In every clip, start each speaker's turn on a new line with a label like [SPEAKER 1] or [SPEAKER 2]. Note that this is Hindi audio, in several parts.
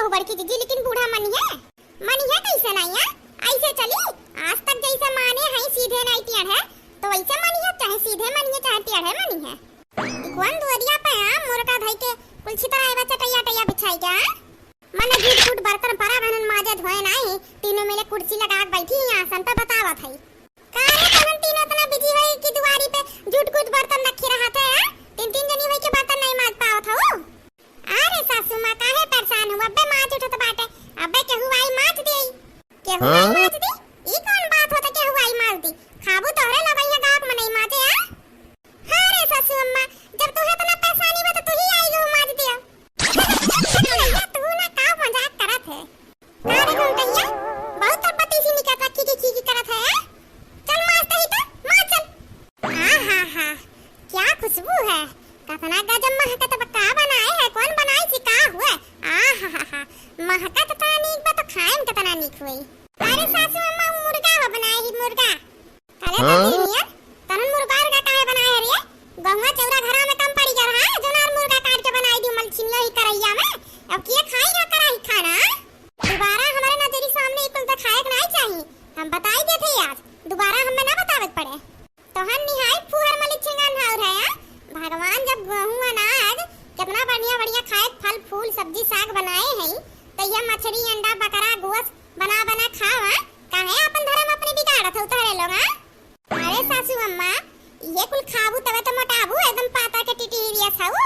[SPEAKER 1] बहु बड़की जीजी, लेकिन बूढ़ा मनी है कैसे नहीं है? ऐसे चली आज तक जैसे माने है सीधे नहीं टियाड़ है, तो वैसे मनी है, चाहे सीधे मनी है चाहे टियाड़ है मनी है। कौन दुआरिया पे मुर्गा धई के कुलछी तरह आए बच्चा टैया बिछाई क्या मने झूठ फूट बर्तन परा बनन माजे धोए नहीं, तीनों मिले कुर्सी लगा के बैठी आसन पे बतावत है काहे तहन तीनों इतना बिजी है कि दुआरी पे झूठ कुछ बर्तन रखी रहा था। तीन जनी होई के बर्तन नहीं माज पावत हो। अरे सासू मां काहे परेशान हुआ बे, माज उठत बाटे अबे केहू आई माज दे, केहू आई माज दे, ई कौन बात होता केहू आई माज दी, खाबू तोहरे लगैया गाक में नहीं माजे आ। हां रे सासू अम्मा, जब तोहे इतना परेशानी बा तो तू ही आई गो माज दिया। तू ना का मजाक करत है अरे घंटैया, बहुत पति सी निकता की करत है। चल माज दही तो माज चल। हा क्या खुशबू है, कतना गजब महकत बका बनाए है, कौन बनाई सी का हुआ। महकत तना नीक बा तो खाएम कतना नीक हुई। अरे सासू अम्मा मुर्गा हो बनाए ही मुर्गा काले बनिया तहन मुर्गा काहे बनाए रे, गंगा चौरा घरा में कम पड़ी जा रहा है, जोनार मुर्गा काट के बनाई दी मलछिनिया ही करैया में, अब के खाएगा कराही खाना। दोबारा हमारे नजरी सामने इकुल तो खाए नहीं चाहिए, हम बताई देते आज, दोबारा हमें ना बतावत पड़े। तोहन निहाय फुहर मलछिंगन हाउर है। भगवान जब गेहूं अनाज कितना बढ़िया खाए फल फूल सब्जी साग बनाए हैं, तो ये मछली अंडा बकरा गोश्त बना खावा, काहे अपन धर्म अपने बिगाड़त हो तोरे लोग। अरे सासू अम्मा ये कुल खाबू तबे तो मोटाबू, एकदम पाता के टिटिरिया खाऊ,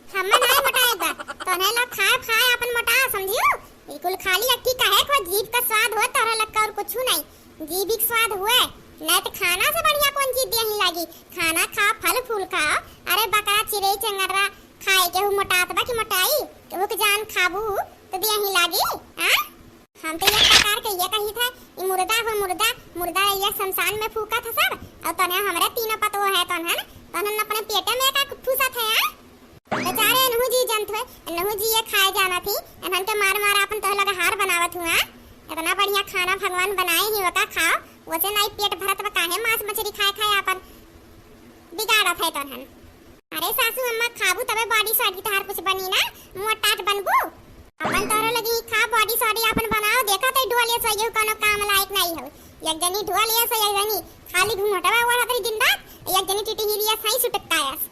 [SPEAKER 1] हम नहीं मोटाएगा तोने लोग खाए अपन मोटा समझियो। ये कुल खाली अट्ठी काहे को जीभ का स्वाद हो तोरे लग का और कुछ नहीं, जीभ का स्वाद हुए नहीं तो खाना से बढ़िया कौन चीज नहीं लागी, खाना खा फल फूल खा। अरे बकरा चिड़ै चंगरा खाए के मोटात बा कि मोटाई केहू के जान खाबू तो दिया ही लागी। हां हम तो ये प्रकार के ये कही था ई मुर्दा ये शमशान में फूका था सब, और तने हमरे तीनों पतो है तनन अपने पेटे में का फूसा था। बेचारे नहु जी जंत है, नहु जी ये खाए जाना थी, एहन के मार अपन तो लगा हार बनावत हुआ। इतना बढ़िया खाना भगवान बनाए ही होगा खाओ, वैसे नहीं पेट भरत बा काहे मांस मछली खाए अपन बिगाड़त है तहन। अरे सासू अम्मा खाबू तबे बॉडी सॉडी तहार कुछ बनी ना, मोटाट बनबू अपन तोरे लगी खा बॉडी सॉडी अपन बनाओ, देखा तो ढोलिया सही कोनो काम लायक नहीं हो। एक जनी ढोलिया सही, एक जनी खाली घुमटवा ओढ़ा तरी दिन रात, एक जनी टिटिहिरिया सही सुटकायास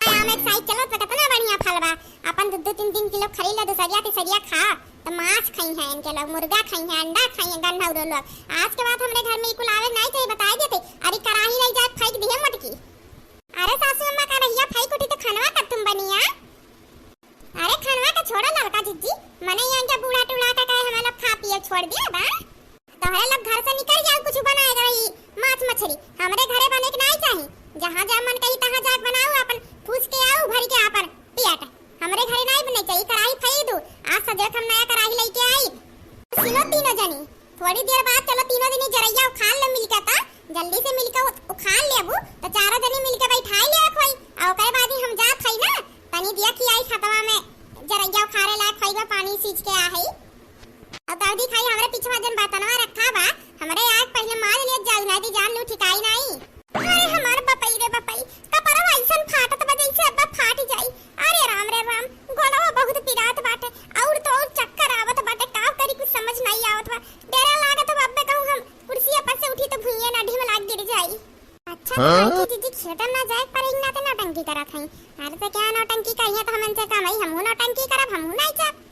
[SPEAKER 1] आम एक साइड चलो तो कितना बढ़िया फल बा, अपन 2-3 किलो खरीद ले, दूसरिया तीसरिया खा तो मांस खाई है इनके लोग, मुर्गा खाई है, अंडा खाई है, गन्ना उड़ो लोग। आज के बाद हमरे घर में इकुल आवे नहीं चाहिए, बता देते। अरे कराही नहीं जाए फेंक दिए मटकी। अरे सासू अम्मा का रहिया फेंक उठी तो खनवा का तुम बनिया। अरे खनवा का छोड़ो लड़का जीजी, मने यहाँ के बूढ़ा टूढ़ा का कहे हमें लोग खा पिए छोड़ दिया बा, तो हरे लोग घर से निकल जाओ कुछ बनाएगा रही मांस मछली, हमरे घरे बने के नहीं चाहिए, जहाँ जा मन कही तहाँ जाके बनाओ, अपन पूछ के आओ भर के अपन पियाट, हमरे घरे नहीं बने चाहिए। कराही फेंक दो, आज सजे हम नया कराही लेके आई। सुनो तीनों जनी, थोड़ी देर बाद चलो तीनों जनी जरैया उखाड़ ले मिलके, ता जल्दी से मिलके उखाड़ लेबू तो चारों जनी मिलके बैठाई ले खोई, और ओकरे बाद ही हम जात हई ना तनी दिया कि आई खतवा में जरैया उखाड़े लायक खइबा पानी सींच के आ हई, और दादी खाई हमरे पिछवा जन बर्तनवा रखा बा, हमरे आग पहले मार ले जाऊ ना दी जान लू ठिकाई नहीं। अरे हमार बपई रे बपई कपड़ा ऐसन फाटत बा जैसे अब फाट जाई। अरे राम रे राम, गोलवा बहुत पिरात बाटे, और तो और चक्कर आवत बाटे, का करी कुछ समझ नहीं आवत बा, डेरा लागत बा अब्बे कहूं हम कुर्सी पर से उठी तो भुइया ना ढीम लाग गिर जाई। अच्छा जीजी खेतन ना जाए पर इना ते नौटंकी करत हई। अरे तो क्या नौटंकी कहिए तो हमन से कमाई, हमहु नौटंकी करब, हमहु नहीं जाब।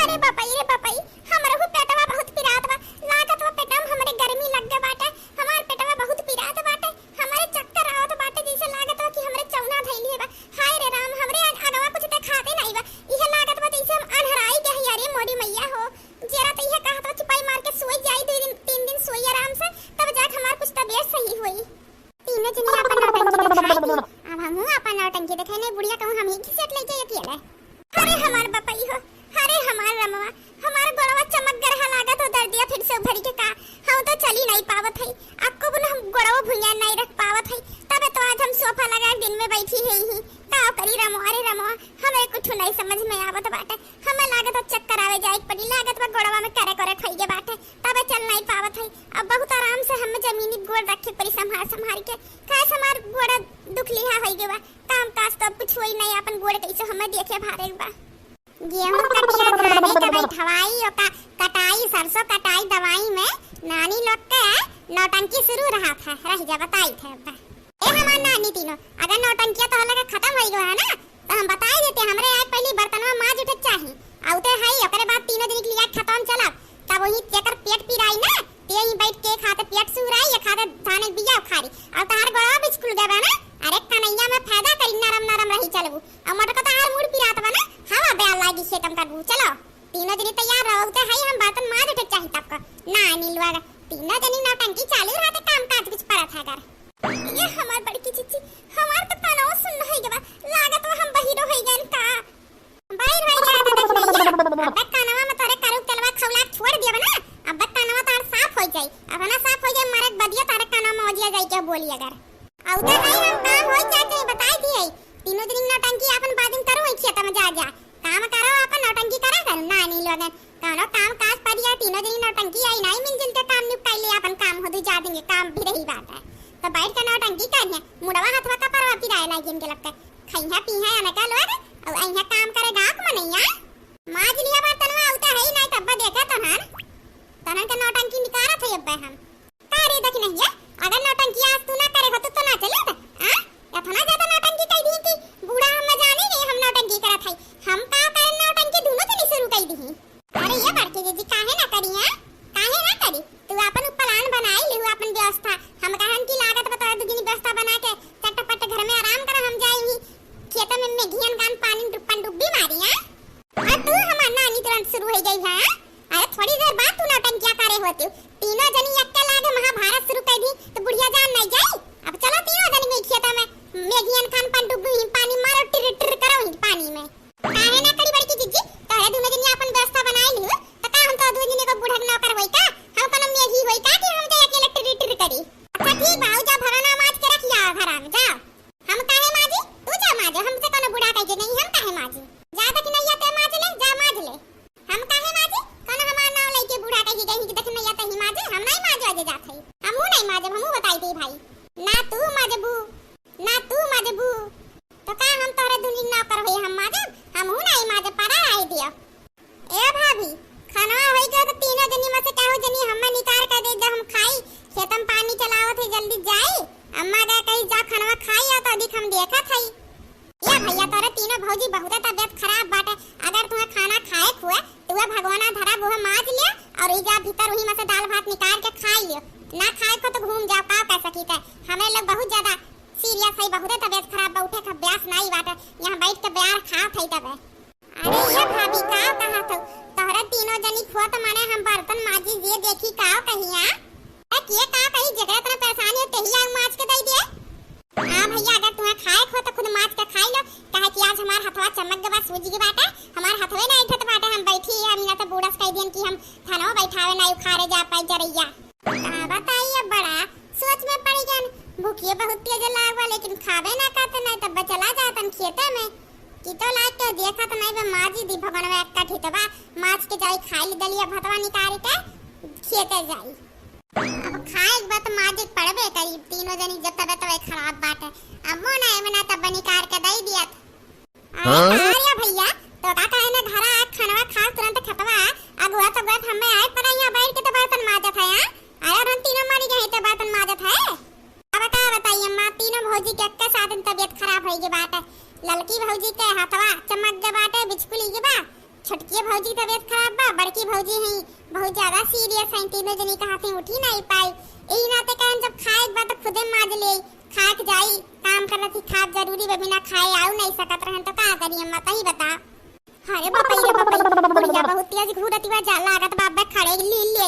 [SPEAKER 1] अरे बपई रे बपई हमरहु पेटवा बहुत पिरात बा, लागत बा पेटम हमरे गर्मी लग गे बाटे, हमार पेटवा बहुत पिरात बाटे, हमारे चक्कर आवत बाटे जैसे लागत बा कि हमरे चौना धइली है बा। हाय रे राम, हमरे अगवा कुछ ते खाते नहीं बा, इहे लागत बा जैसे हम अनहराई के हई। अरे मोरी मैया हो, जरा तो इहे कहत बा चुपाई मार के सोई जाई, 2-3 दिन सोई आराम से, तब जाके हमार कुछ तबीयत सही होई। तीनों जनी अपन नौटंकी दिखाई, अब हमहु अपन नौटंकी दिखाई नहीं, बुढ़िया कहूं हम ही घिसट ले जाई अकेले। अरे हमार बपई हो, अरे हमार रमवा, हमार गोड़वा चमक गरहा लागत हो, दर्दिया फिर से उभरी के का हम तो चली नहीं पावत हई, आपको बुन हम गोड़वा भुइया नहीं रख पावत हई, तबे तो आज हम सोफा लगा दिन में बैठी ही का करी रमो। अरे रमो हमें कुछ नहीं समझ में आवत बाटे, हमें लागत चक्कर आवे जाए पड़ी, लागत बा गोड़वा में करे करे खई के बाटे, तबे चल नहीं पावत हई। अब बहुत आराम से हम जमीनी गोड़ रखे पड़ी संभाल के, काहे हमार गोड़ दुखलिहा होई गेबा, काम काज तो कुछ होई नहीं, अपन गोड़ कैसे हमें देखे भारे बा। गेहूं कटिया धाने कटाई ठवाई और कटाई सरसों कटाई दवाई में नानी लोग के नौटंकी शुरू रहा था। रह जा बताई थे ए हमार नानी तीनों अगर नौटंकिया तो लगा खत्म हो गयो है ना तो हम बताई देते हमरे आज पहली बर्तनवा माज उठे चाही आउते है ओकरे बाद तीनों दिन के लिए खत्म चला तब वही जेकर पेट पिराई ना ते ही बैठ के खाते पेट सुराई या खाते धाने बिया खारी और तार गड़ा बिस्कुल गबा ना अरे कन्हैया में फायदा करी नरम नरम रही चलबू और मटका तो हार मुड़ पिरात बना हवा बेल लागी से तुम करबू चलो तीनों दिन तैयार रहोते है हम बर्तन माज उठे चाही तब का ना नीलवा तीनों दिन नौटंकी चालू रहते काम काज कुछ पड़ा था कर ये हमार बड़की चिच्ची हमार तो कानवा सुन है गबा लागत हम बहिरो होई गन का बाहर होई जाता देखिए अब कानवा में तोरे करू तेलवा खौला छोड़ दिया ना अब कानवा तार साफ हो जाई अब ना साफ हो जाए मारे बदिया तारे कानवा में ओजिया जाई के बोली अगर आउते है हम काम होई जाते बताई दिए तीनों दिन नौटंकी अपन बादिन करो खेत में जा जा काम करो अपन नौटंकी करा कर ना नहीं लोगन कानो काम काज परिया तीनों दिन नौटंकी आई नहीं मिल जुल के काम निपटाई ले अपन काम हो जा देंगे काम भी रही बात है तो बैठ के नौटंकी करने मुड़वा हाथवा का परवा पिराए लागी इनके लगता खैया पीहा या नका लोग और अइहा काम करेगा को मनैया माज लिया बर्तनवा आउता है नहीं तब देखा तनन के नौटंकी निकारा थे अब हम तारे देख नहीं है अगर नौटंकी आज तू ना करे हो तो ना चले हां इतना ज्यादा नौटंकी कह दी कि बूढ़ा हम जाने नहीं हम नौटंकी करा थे हम का करे नौटंकी दोनों जनी शुरू कर दी अरे ये बड़के जी काहे ना करी है काहे ना करी तू अपन प्लान बनाई लिहु अपन व्यवस्था हम कहन की लागत बता दुगनी व्यवस्था बना के चटपट घर में आराम कर हम जाएंगी खेत में घियन गान पानी डुप्पन डुब्बी मारी है और तू हमार नानी तुरंत शुरू हो गई है अरे थोड़ी देर बाद तू नौटंकिया करे होती तीनों जनी एक लागे महाभारत शुरू कर दी तो बुढ़िया जान नहीं जाई अब चलो तीनों जनी में खेत में मेघियन खान पान डुब्बी पानी मारो टिर टिर करो पानी में काहे ना करी बड़की जिज्जी तोरे दोनों जनी अपन व्यवस्था बनाई लियो तो का हम तो दो जनी को बुढ़ा नौकर होई का हम कोनो मेघी होई का कि हम तो अकेले टिर टिर करी अच्छा ठीक बा जा भराना माज के रखिया घरा में जाओ हम काहे माजी तू जा माज हमसे कोनो बुढ़ा कह के नहीं हम काहे माजी जा तक नहीं आते माज ले जा माज ले हम काहे माजी कोनो हमार नाम लेके बुढ़ा कह के कहीं कि देख नहीं आते ही माजे हम नहीं माज आजे जात है हमहू नहीं माजे हमहू बताई दे भाई ना तू माजबू तो का हम तोरे दुनी ना कर होई हम माजे हमहू नहीं माजे परा आई दिया ए भाभी खाना होई गया तो तीनों जनी में से कहू जनी हमें निकाल कर दे हम खाई खेतम पानी चलावत है जल्दी जाई अम्मा गए कहीं जा खाना खाई आ तो अधिक हम देखा थई ये भैया तोरे तीनों भौजी बहुत तबियत खराब बाटे अगर तुम्हें खाना खाए खुए तो वह भगवाना धरा वो माज ले और इजा भीतर वही में से दाल भात निकाल के खा लियो ना खाए को तो घूम जाओ का कह सकी थे हमें लोग बहुत ज्यादा सीरियस है बहुत तबियत खराब उठे का ब्यास नहीं बाटे यहां बैठ के ब्यार खा थई तबे अरे ये भाभी का कहा तो तोहरा तीनों जनी खुआ तो माने हम बर्तन माजी ये देखी का कहिया ए के का कही जगह इतना परेशानी है तेहिया माज के दई दे हां भैया अगर तुम्हें खाए खो तो खुद माज के खाई लो काहे कि आज हमार हथवा चमक गवा सूजी के बाटे हमार हथवे नहीं उठत बाटे हम बैठी है अमीना तो बूढ़ा कह दियन कि हम थानो बैठावे नहीं उखाड़े जा पाई जरैया बताइए बड़ा सोच में पड़ी जान भूखिए बहुत तेज लागवा लेकिन खावे ना करते नहीं तब चला जातन खेते में की तो लाग के देखा तो नहीं बे माजी दी भगवान एक का ठितबा माज के जाई खाई दलिया भतवा निकाल के खेते जाई अब खाए एक बात माजिक पड़बे करीब तीनों जनी जब तबे खराब बात है अब वो ना मना तब निकाल के दई दिया अरे भैया तो का कहे ना घरा खाना खा तुरंत खतवा अगुआ तो बात हमें आए पर यहां बैठ के तो बर्तन माजत है अरे हम तीनों मारी गए तो बर्तन माजत है अब का बताइए मां तीनों भौजी के एक साथ तबीयत खराब होई के बात है ललकी भौजी के हाथवा चमक के बात है बिचकुली के बा छोटकी भौजी की तबीयत खराब बा बड़की भौजी है बहुत ज्यादा सीरियस है तीनों जनी का हाथ उठी नहीं पाई एही नाते कहन जब खाए बात खुदे माज ले खाक जाई काम कर रही खा जरूरी बे बिना खाए आऊ नहीं सकत रहन तो का करी अम्मा तही बता अरे बापा रे बापा बुढ़िया बहुत तेज घूरती बा जा लागत बाबा खड़े ली ले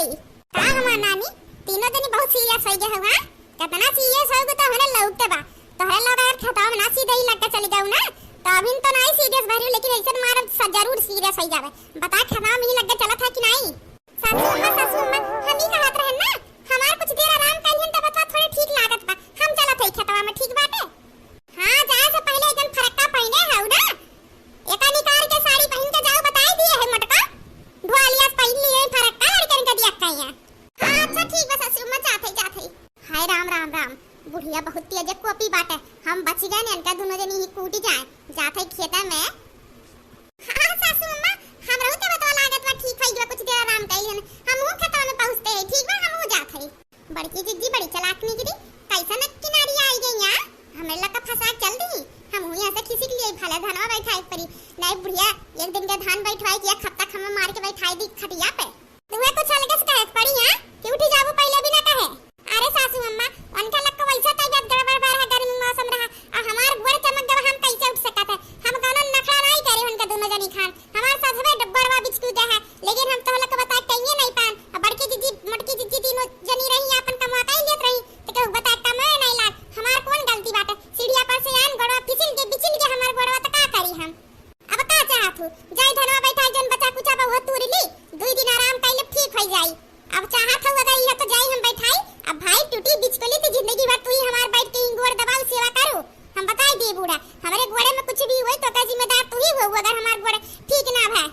[SPEAKER 1] का हमार नानी तीनों जनी बहुत सीरियस हो गए हुआ कितना सीरियस हो गए तो हने लौटते बा तोहरे लोग अगर खताव ना सीधे ही लग के चली जाऊ ना तो अभी तो नहीं सीरियस भरी लेकिन ऐसे मार जरूर सीरियस हो जावे बता खताव में ही लग के चला था कि नहीं सासू अम्मा हम ही कहत रहन ना हमार कुछ देर आराम करियन त बता थोड़ी ठीक लागत बा हम चला थे खतवा में ठीक बाटे हां जाए से पहले एकदम फरक्का पहने हौ ना एका निकाल के साड़ी पहन के जाओ बताई दिए है मटका ढोलिया पहन लिए फरक्का लड़कन का दिया कहिया हां अच्छा ठीक बा सासू अम्मा जाते हाय राम राम राम बुढ़िया बहुत तेज कॉपी बाटे हम बच गए इनका दोनों जनी ही कूटी जाए जाते खेता में हां सासू नहीं बुढ़िया एक दिन के धान बैठवाई कि एक हफ्ता खम्मा मार के बैठाई दी खटिया पे। तुम्हें कुछ अलग से कहे पड़ी है कि उठी जाबू पहले भी ना कहे। अरे सासू अम्मा उनका लग को वैसा तबीयत गड़बड़ बार है, गर्मी मौसम रहा और हमार गोड़ चमक गया, हम कैसे उठ सकत है। हम कोनो नखरा नहीं करे उनका दोनों जनी खान हमार साथ हवे डब्बरवा बिच कूदे है, लेकिन हम तो लग बता कहिए नहीं पान। बड़की जीजी मोटकी जीजी तीनों जनी रही अपन कमाता ही लेत रही तो केहू बता कमाए नहीं लाग। हमार कौन गलती बाटे, सीढ़िया पर से आन गोड़वा फिसल के बिचिल के हमार गोड़वा तो का करी हम। अब का चाहत हूं जाई धनवा बैठा जन बचा कुचा बहु तूरी ली 2 दिन आराम कइले ठीक हो जाई। अब चाहत हूं अगर यह तो जाई हम बैठाई। अब भाई टूटी बिचकली तो जिंदगी भर तू ही हमार बैठ के गोड़ दबाव सेवा करो। हम बताई दे बूढ़ा हमारे गोड़े में कुछ भी होई तो का जिम्मेदार तू ही हो अगर हमार गोड़ ठीक ना भय।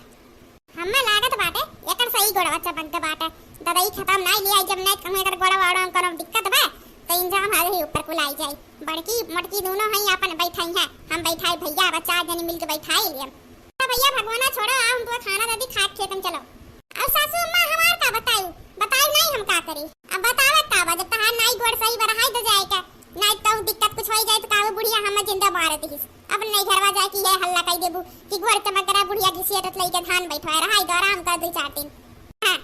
[SPEAKER 1] हम्मे लागत बाटे एकर सही गोड़वा चमक बाटे ददाई खत्म नहीं ले आई जब नहीं कम एकर गोड़वा वाड़ा कोनो दिक्कत बा तो इंजाम हारे ऊपर कुलाई जाई। बड़की मोटकी दोनों हई अपन बैठाई है, हम बैठाई भैया बच्चा जनी मिलके बैठाई लियम। भैया भगवाना छोड़ो आ हम तो खाना दादी खा के खेतन चलो। अब सासू अम्मा हमार का बताई नहीं हम का करी। अब बतावे का जब तहार नहीं गोड़ सही बरहाई तो जाए का नहीं तो दिक्कत कुछ होई जाए तो कावे बुढ़िया हम जिंदा मार देहिस। अब नहीं घरवा जाए कि ये हल्ला कई देबू कि गोड़ चमक करा बुढ़िया घिसियत लई के धान बैठवा रहाई तो आराम कर 2-4 दिन। हां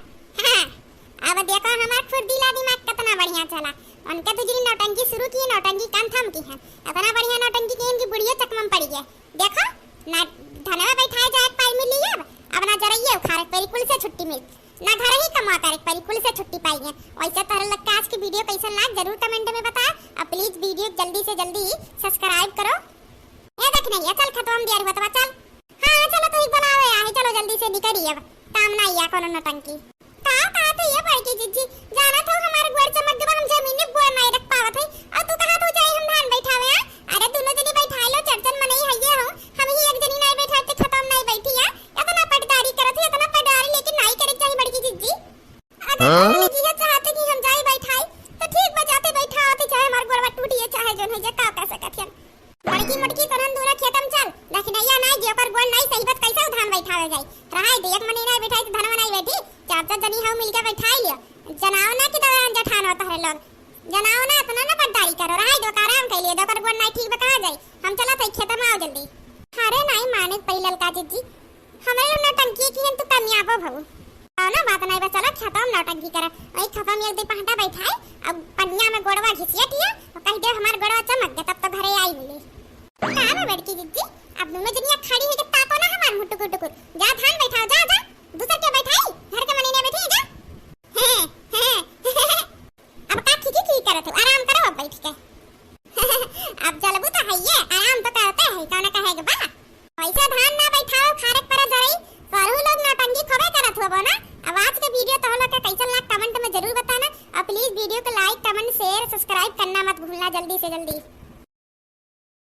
[SPEAKER 1] अब देखो हमार फुर्तीला दिमाग कितना बढ़िया चला। उनके तो जिन नौटंकी शुरू की नौटंकी कान थम की है, इतना बढ़िया नौटंकी की इनकी बुढ़िया चकमम पड़ी है। देखो ना धनवा बैठाए जाए पाई मिल ली अब ना जरइए खारे पेरी कुल से छुट्टी मिल ना घर ही कमा करे पेरी कुल से छुट्टी पाई है। वैसे तरह लग के आज की वीडियो कैसा लगा जरूर कमेंट में बता। अब प्लीज वीडियो जल्दी से जल्दी सब्सक्राइब करो। ये देख नहीं है चल खत्म दिया बतवा चल। हां चलो तो ही बनावे है चलो जल्दी से निकली अब काम ना या कोनो नौटंकी का तो ये बड़की जीजी जाना तो हमारे गोड़ चमक गवा हम जमीन में गोड़ नहीं रख पावत है और तू कहां तो जाए हम धान बैठावे। अरे दोनों जनी बैठाई लो चर्चन में नहीं हइए हो हम ही एक जनी नहीं बैठा के खत्म नहीं बैठी है। इतना पटदारी करत है इतना पटदारी लेकिन नहीं करे चाहिए बड़की जीजी। अगर जी चाहते कि हम जाए बैठाई तो ठीक बजाते बैठाते चाहे हमार गोड़वा टूटी है चाहे जोन है जे का कर सकत है। बड़की मोटकी करन दोनों खेतम चल लेकिन या नहीं जे पर गोड़ नहीं सही बात कैसे धान बैठावे जाए रहाई दे एक मने नहीं बैठाई तो धनवा नहीं बैठी 4 जनी हम मिलके बैठाई लियो। जनाओ ना कि दवा जठान होता है लोग जनाओ ना इतना ना पटदारी करो रहाई दो आराम कर लिए दो कर गोड़ नहीं ठीक बता जाए हम चला तो खेत में आओ जल्दी। अरे नहीं माने पहले ललका जीजी हमारे नौटंकी की तू कामयाब हो आओ ना बात नहीं बस चलो खत्म नौटंकी कर ओए खत्म एक दे पहटा बैठाए अब पन्या में गोड़वा घिसियटिया और कह दे हमार गोड़वा चमक गया तब तो घरे आई मिली। का में बड़की जीजी अब दोनों जनिया खड़ी है के ताको ना हमार मुटुकुर टुकुर जा धान बैठाओ जा जा दूसरे के बैठाई घर के मने ने बैठी जा। अब का खिची करत हो आराम करो अब बैठ के। अब जलबू तो है ये आराम तो करते है कौन कहेगा बा ऐसा धान ना बैठाओ खारक पर जरई करू लोग नौटंकी खबे करत हो ना। अब आज के वीडियो तो लोग के कैसा लगा कमेंट में जरूर बताना और प्लीज वीडियो को लाइक कमेंट शेयर सब्सक्राइब करना मत भूलना जल्दी से जल्दी।